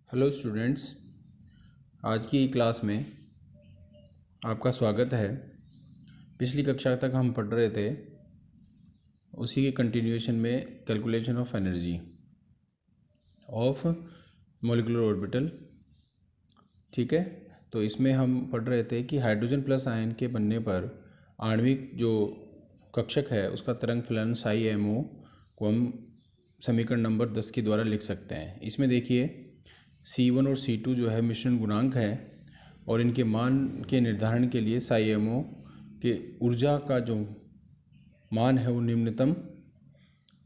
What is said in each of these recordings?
Hello students, आज की class में आपका स्वागत है। पिछली कक्षा तक हम पढ़ रहे थे उसी के कंटिन्यूएशन में calculation of energy of molecular orbital. ठीक है, तो इसमें हम पढ़ रहे थे कि हाइड्रोजन प्लस आयन के बनने पर आणविक जो कक्षक है उसका तरंग फलन साई एम ओ को हम समीकरण नंबर 10 के द्वारा लिख सकते हैं। इसमें देखिए C1 और C2 जो है मिश्रण गुणांक है और इनके मान के निर्धारण के लिए साई एम ओ के ऊर्जा का जो मान है वो निम्नतम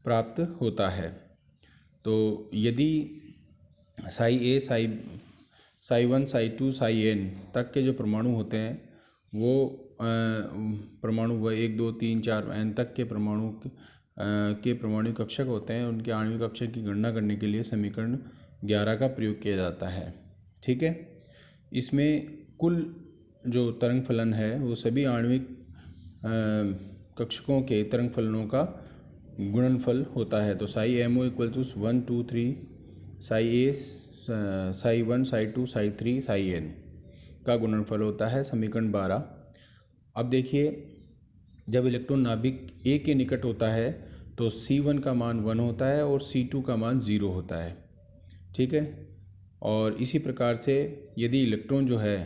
प्राप्त होता है। तो यदि Sai A psi 1 psi 2 Sai N तक के जो परमाणु होते हैं वो परमाणु व 1 2 3 4 एन तक के परमाणु के परमाणु कक्षक होते हैं, उनके आणविक कक्षक की गणना करने के लिए समीकरण 11 का प्रयोग किया जाता है। ठीक है, इसमें कुल जो तरंग फलन है वो सभी आणविक कक्षकों के तरंग फलनों का गुणनफल होता है। तो psi M O equal to 1 2 3 psi A psi 1 psi 2 psi 3 psi N का गुणनफल होता है, समीकरण 12। अब देखिए, जब इलेक्ट्रॉन नाभिक ए के निकट होता है तो C1 का मान 1 होता है और C2 का मान 0 होता है। ठीक है, और इसी प्रकार से यदि इलेक्ट्रॉन जो है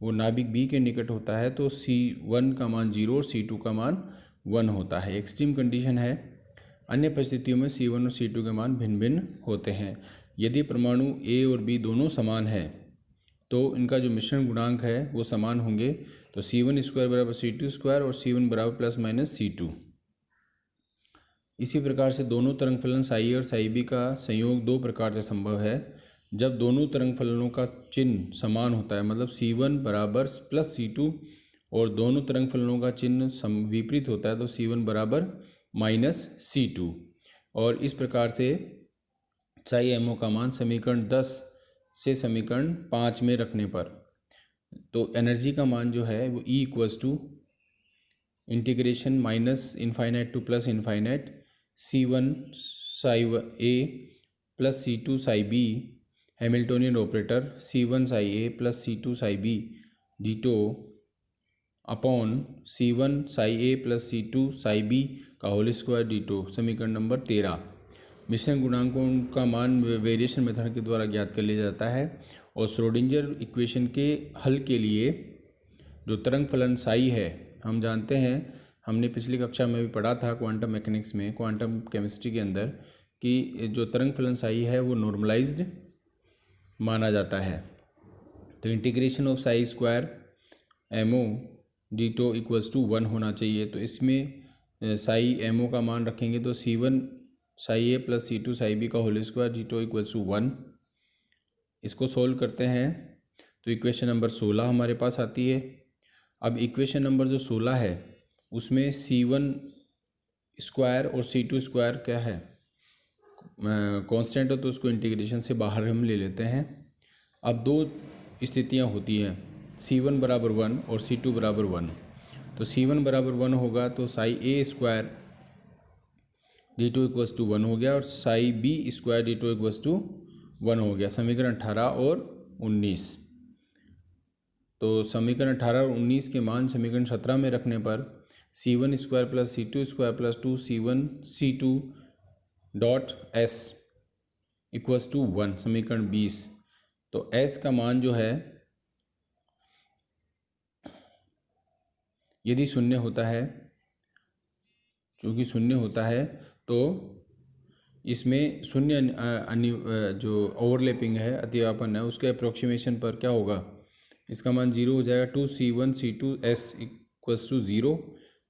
वो नाभिक बी के निकट होता है तो C1 का मान 0 और C2 का मान 1 होता है। एक्सट्रीम कंडीशन है, अन्य परिस्थितियों में C1 और C2 के मान भिन्न भिन्न होते हैं। यदि परमाणु ए और बी दोनों समान है तो इनका जो मिश्रण गुणांक है वो समान होंगे। तो C1 स्क्वायर बराबर C2 स्क्वायर और C1 बराबर प्लस माइनस C2। इसी प्रकार से दोनों तरंग फलन साई और साई बी का संयोग दो प्रकार से संभव है। जब दोनों तरंग फलनों का चिन्ह समान होता है, मतलब C1 बराबर प्लस C2 और दोनों तरंग फलनों का चिन्ह विपरीत होता है तो C1 बराबर माइनस C2। और इस प्रकार से साई एम ओ का मान समीकरण 10 से समीकरण 5 में रखने पर तो एनर्जी का मान जो है वो E equals to integration minus infinite to plus infinite C1 psi A plus C2 psi B Hamiltonian operator C1 psi A plus C2 psi B d tau upon C1 psi A plus C2 psi B का whole square d tau, समीकरण नंबर 13। मिश्रण गुणांकों का मान variation method के द्वारा ज्ञात कर लिया जाता है और श्रोडिंगर इक्वेशन के हल के लिए जो तरंग फलन साई है, हम जानते हैं, हमने पिछली कक्षा में भी पढ़ा था क्वांटम मैकेनिक्स में, क्वांटम केमिस्ट्री के अंदर, कि जो तरंग फलन साई है वो नॉर्मलाइज्ड माना जाता है। तो integration of psi square M O d tau equals to 1 होना चाहिए। तो इसमें साई एम ओ का मान रखेंगे तो C1 psi A plus C2 psi B का whole square d tau equals to 1। इसको सोल्व करते हैं तो इक्वेशन नंबर 16 हमारे पास आती है। अब इक्वेशन नंबर जो 16 है उसमें C1 स्क्वायर और C2 स्क्वायर क्या है, कांस्टेंट हो, तो उसको इंटीग्रेशन से बाहर हम ले लेते हैं। अब दो स्थितियां होती हैं, C1 बराबर 1 और C2 बराबर 1। तो C1 बराबर 1 होगा तो psi A square D two equals to 1 हो गया और psi B square D two equals to 1 हो गया, समीकरण 18 और 19। तो समीकरण 18 और 19 के मान समीकरण 17 में रखने पर C1 square plus C2 square plus 2C1 C2 dot S equals to 1, समीकरण 20। तो S का मान जो है यदि शून्य होता है, चूँकि शून्य होता है तो इसमें शून्य जो ओवरलैपिंग है, अतिव्यापन है, उसके अप्रोक्सीमेशन पर क्या होगा, इसका मान 0 हो जाएगा। 2C1 C2 S equals to 0।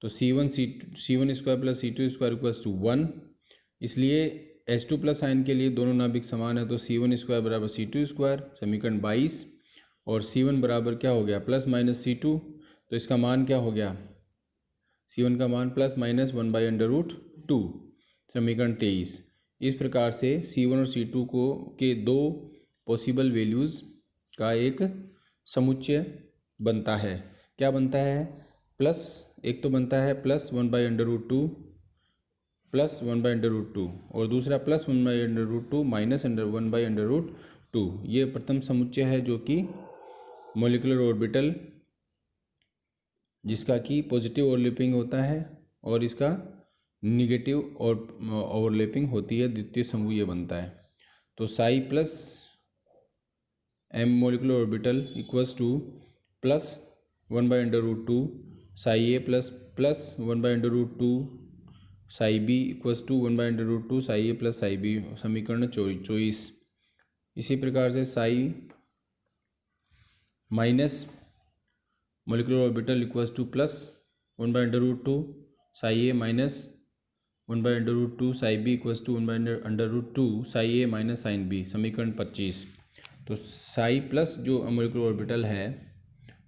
तो C1 square plus C2 square equals to 1। इसलिए H2 प्लस आयन के लिए दोनों नाभिक समान है तो C1 स्क्वायर बराबर C2 स्क्वायर, समीकरण 22। और C1 बराबर क्या हो गया, प्लस माइनस C2, तो इसका मान क्या हो गया, C1 का मान प्लस माइनस 1/√2, समीकरण 23। इस प्रकार से C1 और C2 के दो पॉसिबल वैल्यूज़ का एक समुच्चय बनता है। क्या बनता है, प्लस एक तो बनता है प्लस 1/√2 प्लस 1/√2 और दूसरा प्लस 1/√2 माइनस 1/√2 2। ये प्रथम समुच्चय है जो कि मॉलिक्यूलर ऑर्बिटल जिसका कि पॉजिटिव ओवरलैपिंग होता है और इसका निगेटिव और ओवरलैपिंग होती है, द्वितीय समूह ये बनता है। तो psi plus M molecular orbital equals to plus 1/√2 psi A plus 1/√2 psi B equals to 1/√2 psi A plus psi B, समीकरण 24। इसी प्रकार से psi minus molecular orbital equals to plus 1/√2 psi A minus 1/√2 psi B equals to 1/√2 psi A minus psi B, समीकरण 25। तो psi plus जो molecular orbital है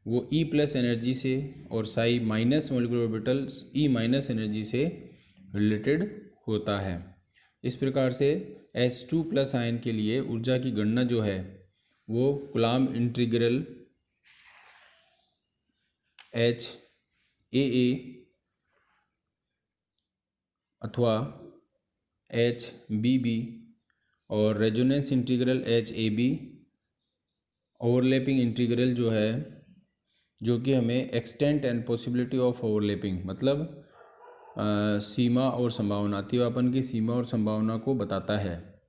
वो E plus energy से और Sai minus molecular orbital E minus energy से related होता है। इस प्रकार से H2 प्लस आयन के लिए ऊर्जा की गणना जो है वो कूलाम्ब इंटीग्रल HAA अथवा HBB और resonance integral HAB overlapping integral जो है, जो कि हमें extent and possibility of overlapping मतलब सीमा और संभावना, अतिव्यापन की सीमा और संभावना को बताता है,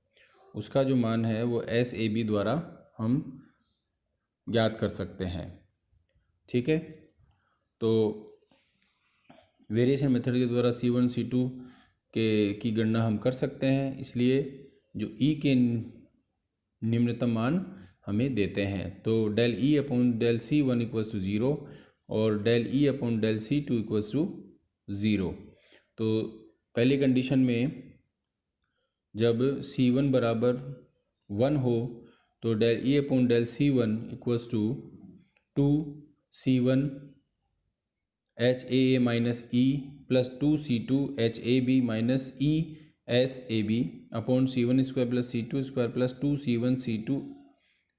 उसका जो मान है वो SAB द्वारा हम ज्ञात कर सकते हैं। ठीक है, तो वेरिएशन मेथड के द्वारा C1 C2 की गणना हम कर सकते हैं, इसलिए जो E के निम्नतम मान हमें देते हैं। तो del E upon del C1 equals to 0 और del E upon del C2 equals to 0। तो पहली कंडीशन में जब C1 बराबर 1 हो तो del E upon del C1 equals to 2C1 HAA minus E plus 2C2 HAB minus E SAB upon C1 square plus C2 square plus 2C1 C2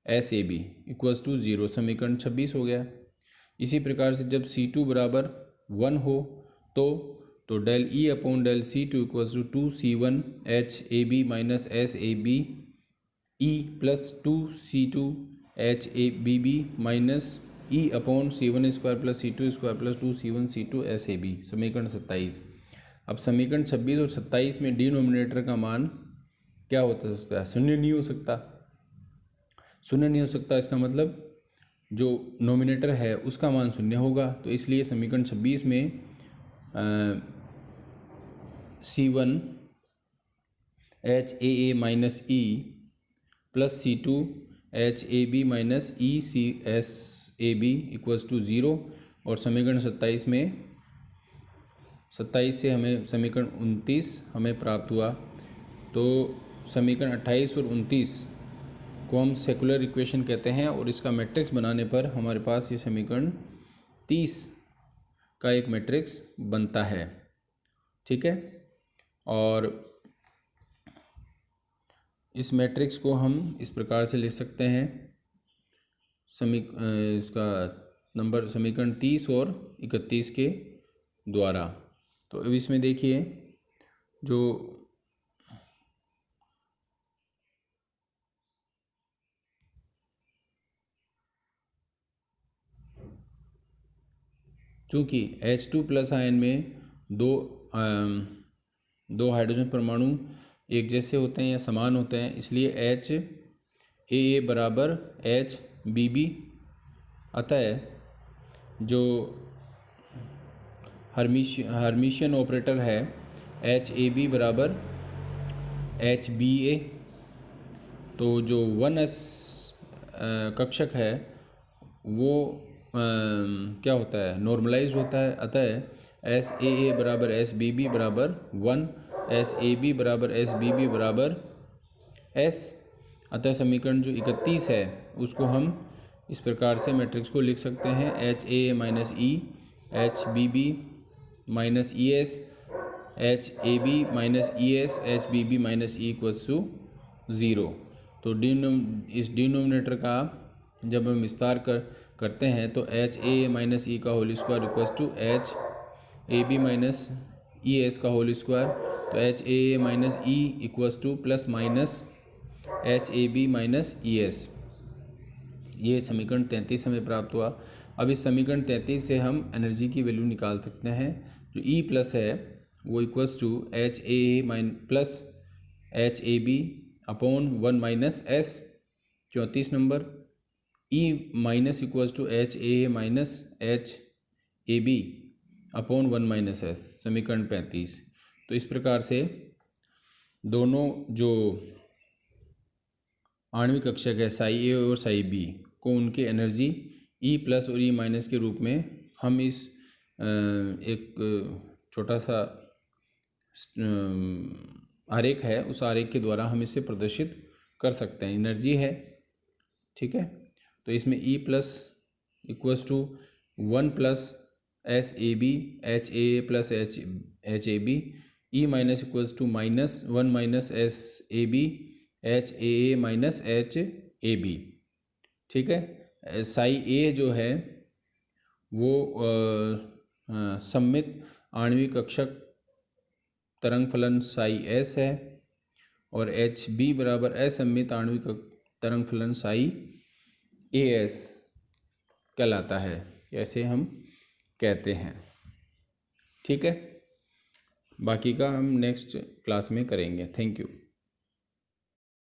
SAB equals to 0, समीकरण 26 हो गया। इसी प्रकार से जब C2 बराबर 1 हो तो del E upon del C2 equals to 2C1 HAB minus SAB E plus 2C2 HABB minus E upon C1 square plus C2 square plus 2C1 C2 SAB, समीकरण 27। अब समीकरण 26 और 27 में डिनोमिनेटर का मान क्या होता सकता है? शून्य नहीं हो सकता। शून्य नहीं हो सकता, इसका मतलब जो नोमिनेटर है उसका मान शून्य होगा। तो इसलिए समीकरण 26 में C1 HAA minus E plus C2 HAB minus E SAB equals to 0 और समीकरण 27 में 27 से हमें समीकरण 29 हमें प्राप्त हुआ। तो समीकरण 28 और 29 को हम सेकुलर इक्वेशन कहते हैं और इसका मैट्रिक्स बनाने पर हमारे पास ये समीकरण 30 का एक मैट्रिक्स बनता है। ठीक है, और इस मैट्रिक्स को हम इस प्रकार से लिख सकते हैं, इसका नंबर समीकरण 30 और 31 के द्वारा। तो अब इसमें देखिए जो चूँकि H2 प्लस आयन में दो हाइड्रोजन परमाणु एक जैसे होते हैं या समान होते हैं, इसलिए HAA बराबर HBB, अतः जो हर्मिशियन ऑपरेटर है HAB बराबर HBA। तो जो 1s कक्षक है वो क्या होता है? नॉर्मलाइज्ड होता है, अतः SAA बराबर SBB बराबर 1, SAB बराबर SBB बराबर S। अतः समीकरण जो 31 है उसको हम इस प्रकार से मैट्रिक्स को लिख सकते हैं, HAA minus E HBB minus ES HAB minus ES HBB minus E equals to 0। तो इस डिनोमिनेटर का जब हम विस्तार करते हैं तो HAA माइनस E का whole square equals to HAB minus ES का होल स्क्वायर। तो HAA minus E equals to plus minus H A B minus E S. ये समीकरण 33 हमें प्राप्त हुआ। अब इस समीकरण 33 से हम एनर्जी की वैल्यू निकाल सकते हैं। जो ई प्लस है वो equals to H A mine plus H A B upon 1 minus S. 34 नंबर E minus equals to H A minus H A B upon 1 minus S, समीकरण 35। तो इस प्रकार से दोनों जो आणविक कक्षक है साई ए और साई बी को उनकी एनर्जी ई प्लस और ई माइनस के रूप में हम इस एक छोटा सा आरेख है, उस आरेख के द्वारा हम इसे प्रदर्शित कर सकते हैं। एनर्जी है, ठीक है। तो इसमें E plus equals to 1 plus S A B H A plus H A B, E minus equals to minus 1 minus S A B H A minus H A B, ठीक है। साई ए जो है वो सममित आणविक कक्षक तरंग फलन साई एस है और एच बी बराबर असममित आणविक तरंग फलन साई ए एस कहलाता है, ऐसे हम कहते हैं, ठीक है। बाकी का हम नेक्स्ट क्लास में करेंगे। Thank you.